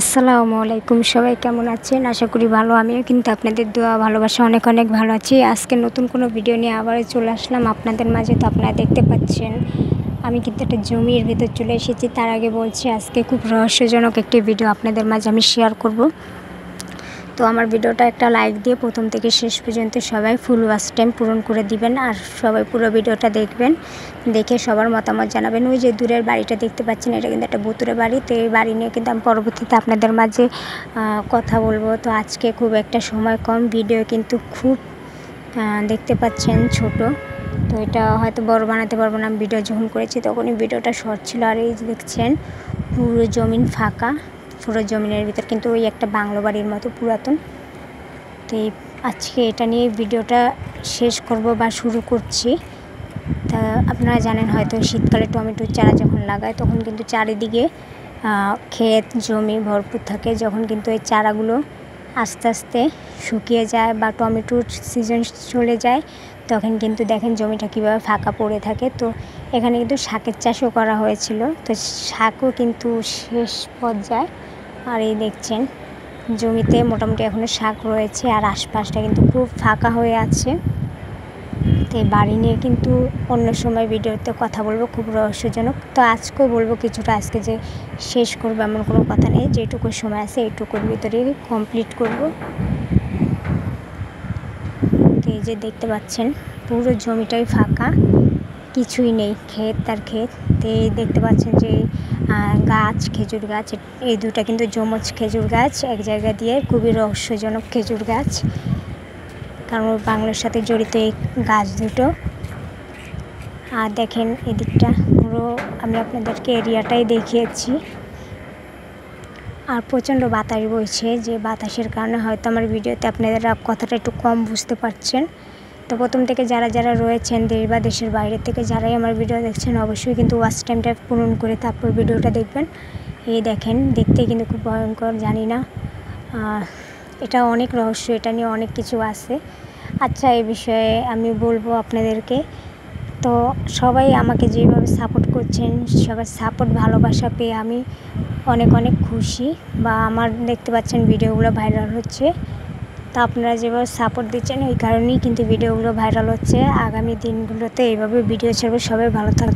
আসসালামু আলাইকুম, সবাই কেমন আছেন? আশা করি ভালো। আমিও কিন্তু আপনাদের দোয়া ভালোবাসা অনেক অনেক ভালো আছি। আজকে নতুন কোনো ভিডিও নিয়ে আবার চলে আসলাম আপনাদের মাঝে। তো আপনারা দেখতে পাচ্ছেন আমি কিন্তু একটা জমির ভিতর চলে এসেছি। তার আগে বলছি, আজকে খুব রহস্যজনক একটি ভিডিও আপনাদের মাঝে আমি শেয়ার করব। তো আমার ভিডিওটা একটা লাইক দিয়ে প্রথম থেকে শেষ পর্যন্ত সবাই ফুল ওয়াচ টাইম পূরণ করে দিবেন, আর সবাই পুরো ভিডিওটা দেখবেন, দেখে সবার মতামত জানাবেন। ওই যে দূরের বাড়িটা দেখতে পাচ্ছেন, এটা কিন্তু একটা ভূতুরে বাড়ি। তো এই বাড়ি নিয়ে কিন্তু আমি পরবর্তীতে আপনাদের মাঝে কথা বলবো। তো আজকে খুব একটা সময় কম, ভিডিও কিন্তু খুব দেখতে পাচ্ছেন ছোট। তো এটা হয়তো বড় বানাতে পারবো না। আমি ভিডিও যখন করেছি তখনই ভিডিওটা শর্ট ছিল। আর এই দেখছেন পুরো জমিন ফাঁকা, পুরো জমিনের ভিতর কিন্তু ওই একটা বাংলো বাড়ির মতো পুরাতন। তো আজকে এটা নিয়ে ভিডিওটা শেষ করব বা শুরু করছি। তা আপনারা জানেন হয়তো শীতকালে টমেটোর চারা যখন লাগায় তখন কিন্তু চারিদিকে ক্ষেত জমি ভরপুর থাকে। যখন কিন্তু এই চারাগুলো আস্তে আস্তে শুকিয়ে যায় বা টমেটোর সিজন চলে যায়, তখন কিন্তু দেখেন জমিটা কীভাবে ফাঁকা পড়ে থাকে। তো এখানে কিন্তু শাকের চাষও করা হয়েছিল। তো শাকও কিন্তু শেষ পর্যায়ে। আর এই দেখছেন জমিতে মোটামুটি এখনও শাক রয়েছে, আর আশপাশটা কিন্তু খুব ফাঁকা হয়ে আছে। তো এই বাড়ি নিয়ে কিন্তু অন্য সময় ভিডিওতে কথা বলবো, খুব রহস্যজনক। তো আজকেও বলবো কিছুটা, আজকে যে শেষ করবো এমন কোনো কথা নেই। যেটুকু সময় আছে এইটুকুর ভিতরে কমপ্লিট করব। তো এই যে দেখতে পাচ্ছেন পুরো জমিটাই ফাঁকা, কিছুই নেই, ক্ষেত আর ক্ষেত। তো এই দেখতে পাচ্ছেন যে গাছ, খেজুর গাছ, এই দুটা কিন্তু যমজ খেজুর গাছ এক জায়গা দিয়ে। খুবই রহস্যজনক খেজুর গাছ, কারণ বাংলার সাথে জড়িত এই গাছ দুটো। আর দেখেন এদিকটা পুরো আমি আপনাদেরকে এরিয়াটাই দেখিয়েছি। আর প্রচণ্ড বাতাস বইছে, যে বাতাসের কারণে হয়তো আমার ভিডিওতে আপনারা কথাটা একটু কম বুঝতে পারছেন। তো প্রথম থেকে যারা যারা রয়েছেন দেশ বা দেশের বাইরে থেকে যারাই আমার ভিডিও দেখছেন, অবশ্যই কিন্তু ওয়াচ টাইমটা পূরণ করে তারপর ভিডিওটা দেখবেন। এই দেখেন দেখতে কিন্তু খুব ভয়ঙ্কর, জানি না, এটা অনেক রহস্য, এটা নিয়ে অনেক কিছু আছে। আচ্ছা, এই বিষয়ে আমি বলবো আপনাদেরকে। তো সবাই আমাকে যেভাবে সাপোর্ট করছেন, সবার সাপোর্ট ভালোবাসা পেয়ে আমি অনেক অনেক খুশি। বা আমার দেখতে পাচ্ছেন ভিডিওগুলো ভাইরাল হচ্ছে। তো আপনারা যেভাবে সাপোর্ট দিচ্ছেন এই কারণেই কিন্তু ভিডিওগুলো ভাইরাল হচ্ছে। আগামী দিনগুলোতে এইভাবে ভিডিও ছাড়বো। সবাই ভালো থাকবে।